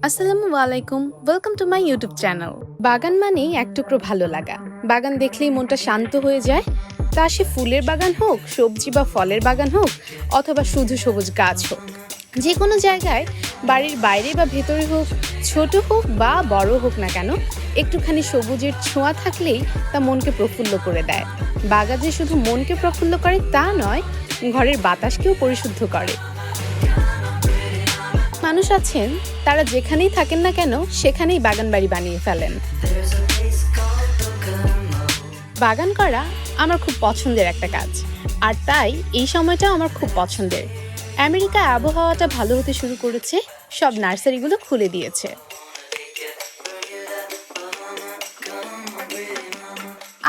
আসসালামু আলাইকুম, welcome to my YouTube channel. বাগান মানেই এক টুকরো ভালো লাগা। বাগান দেখলেই মনটা শান্ত হয়ে যায়। তা সে ফুলের বাগান হোক, সবজি বা ফলের বাগান হোক, অথবা শুধু সবুজ গাছ হোক, যে কোনো জায়গায় বাড়ির বাইরে বা ভেতরে হোক, ছোট হোক বা বড় হোক না কেন, একটুখানি সবুজের ছোঁয়া থাকলেই তা মনকে প্রফুল্ল করে দেয়। বাগান যে শুধু মনকে প্রফুল্ল করে তা নয়, ঘরের বাতাসকেও পরিশুদ্ধ করে। মানুষ আছেন, তারা যেখানেই থাকেন না কেন সেখানেই বাগান বাড়ি বানিয়ে ফেলেন। বাগান করা আমার খুব পছন্দের একটা কাজ, আর তাই এই সময়টাও আমার খুব পছন্দের। আমেরিকায় আবহাওয়াটা ভালো হতে শুরু করেছে, সব নার্সারিগুলো খুলে দিয়েছে।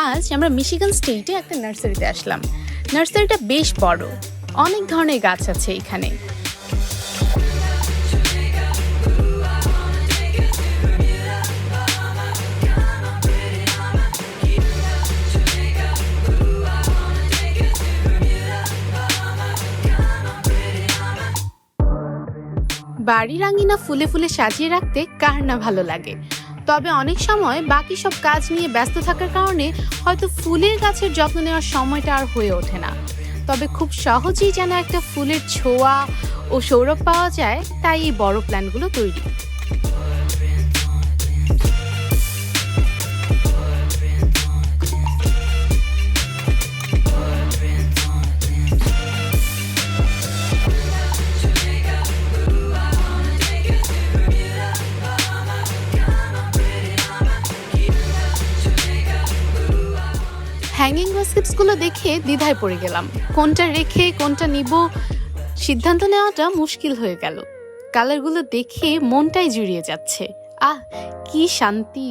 আজ আমরা মিশিগান স্টেটে একটা নার্সারিতে আসলাম। নার্সারিটা বেশ বড়, অনেক ধরনের গাছ আছে এখানে। বাড়ির আঙিনা ফুলে ফুলে সাজিয়ে রাখতে কার না ভালো লাগে, তবে অনেক সময় বাকি সব কাজ নিয়ে ব্যস্ত থাকার কারণে হয়তো ফুলের গাছের যত্ন নেওয়ার সময়টা আর হয়ে ওঠে না। তবে খুব সহজেই যেন একটা ফুলের ছোঁয়া ও সৌরভ পাওয়া যায়, তাই এই বড় প্ল্যানগুলো তৈরি। হ্যাঙ্গিং বাস্কেটসগুলো দেখে দ্বিধায় পড়ে গেলাম, কোনটা রেখে কোনটা নিব সিদ্ধান্ত নেওয়াটা মুশকিল হয়ে গেল। কালারগুলো দেখে মনটাই জুড়িয়ে যাচ্ছে। আহ, কি শান্তি!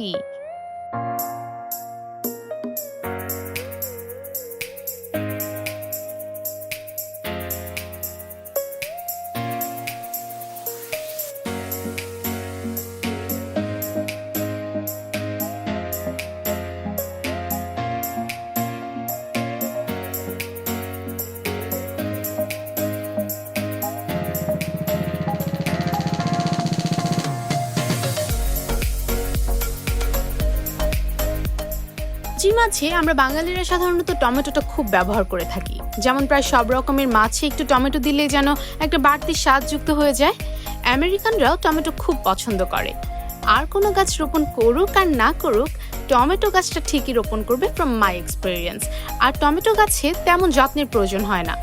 মাছে আমরা বাঙালিরা সাধারণত টমেটোটা খুব ব্যবহার করে থাকি। যেমন প্রায় সব রকমের মাছে একটু টমেটো দিলে যেন একটা বাড়তি স্বাদ যুক্ত হয়ে যায়। আমেরিকানরাও টমেটো খুব পছন্দ করে। আর কোনো গাছ রোপণ করুক আর না করুক, টমেটো গাছটা ঠিকই রোপণ করবে ফ্রম মাই এক্সপেরিয়েন্স। আর টমেটো গাছে তেমন যত্নের প্রয়োজন হয় না।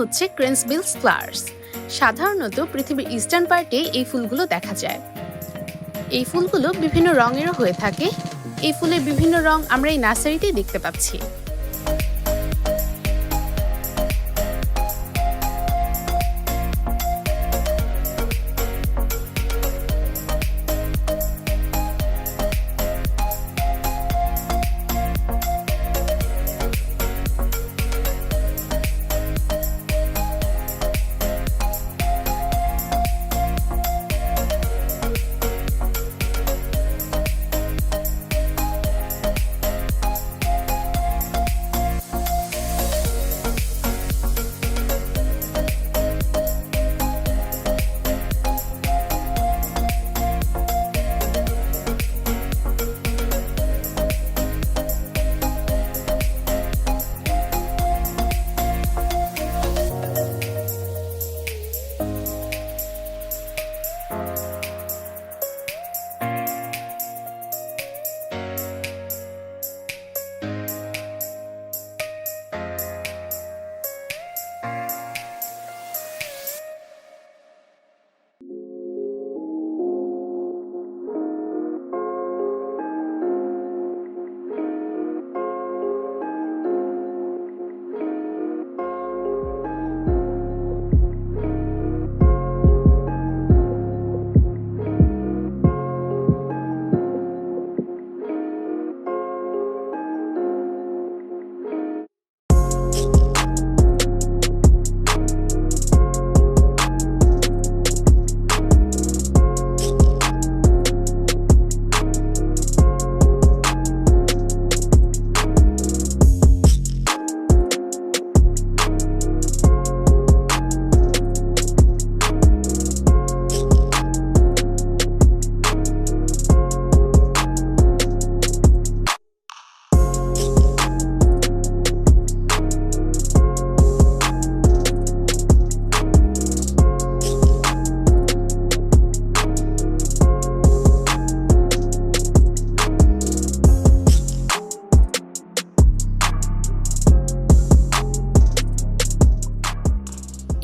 হচ্ছে ক্রেন্সবিলস ফ্লাওয়ার্স। সাধারণত পৃথিবীর ইস্টার্ন পার্টে এই ফুলগুলো দেখা যায়। এই ফুলগুলো বিভিন্ন রঙেরও হয়ে থাকে। এই ফুলের বিভিন্ন রং আমরা এই নার্সারিতেই দেখতে পাচ্ছি।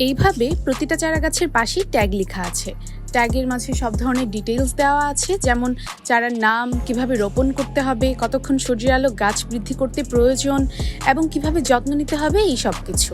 এইভাবে প্রতিটা চারা গাছের পাশেই ট্যাগ লেখা আছে। ট্যাগের মাঝে সব ধরনের ডিটেইলস দেওয়া আছে, যেমন চারার নাম, কিভাবে রোপণ করতে হবে, কতক্ষণ সূর্যের আলো গাছ বৃদ্ধি করতে প্রয়োজন এবং কিভাবে যত্ন নিতে হবে, এই সব কিছু।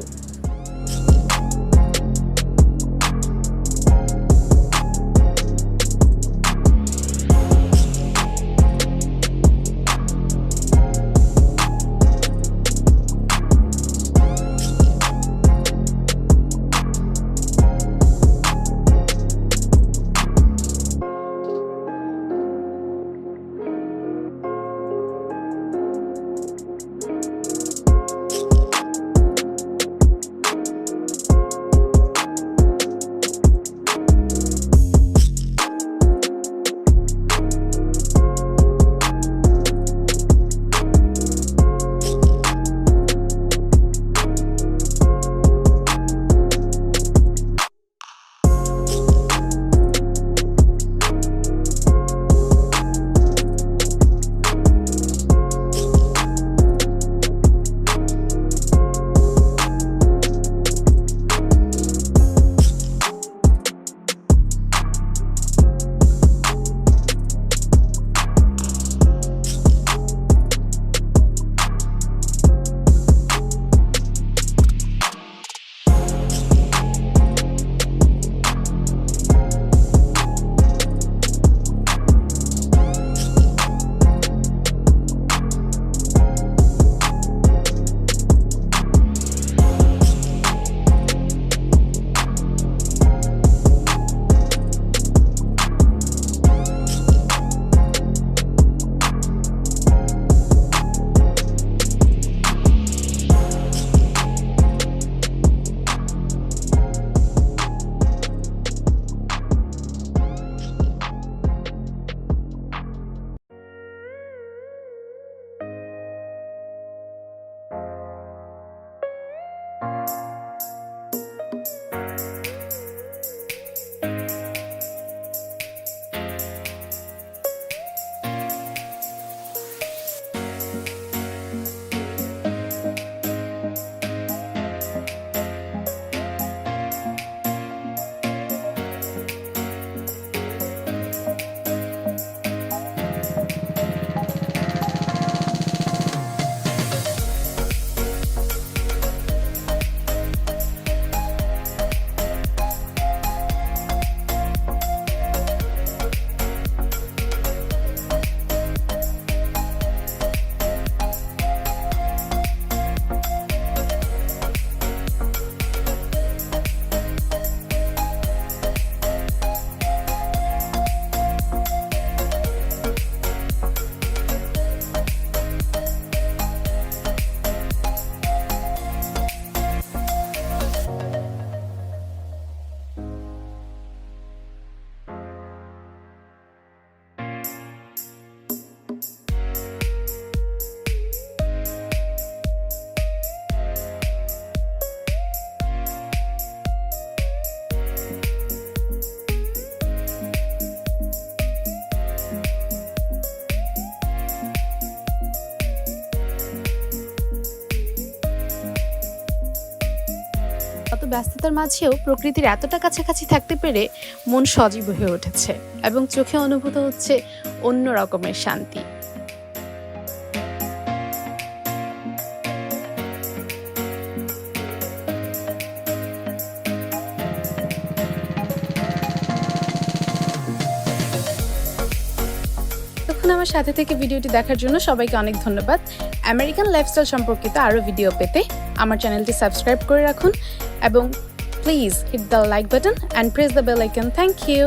অত ব্যস্ততার মাঝেও প্রকৃতির এতটা কাছাকাছি থাকতে পেরে মন সজীব হয়ে উঠেছে এবং চোখে অনুভূত হচ্ছে অন্য রকমের শান্তি। তখন আমার সাথে থেকে ভিডিওটি দেখার জন্য সবাইকে অনেক ধন্যবাদ। আমেরিকান লাইফস্টাইল সম্পর্কিত আরও ভিডিও পেতে আমার চ্যানেলটি সাবস্ক্রাইব করে রাখুন এবং please hit the like button and press the bell icon. Thank you.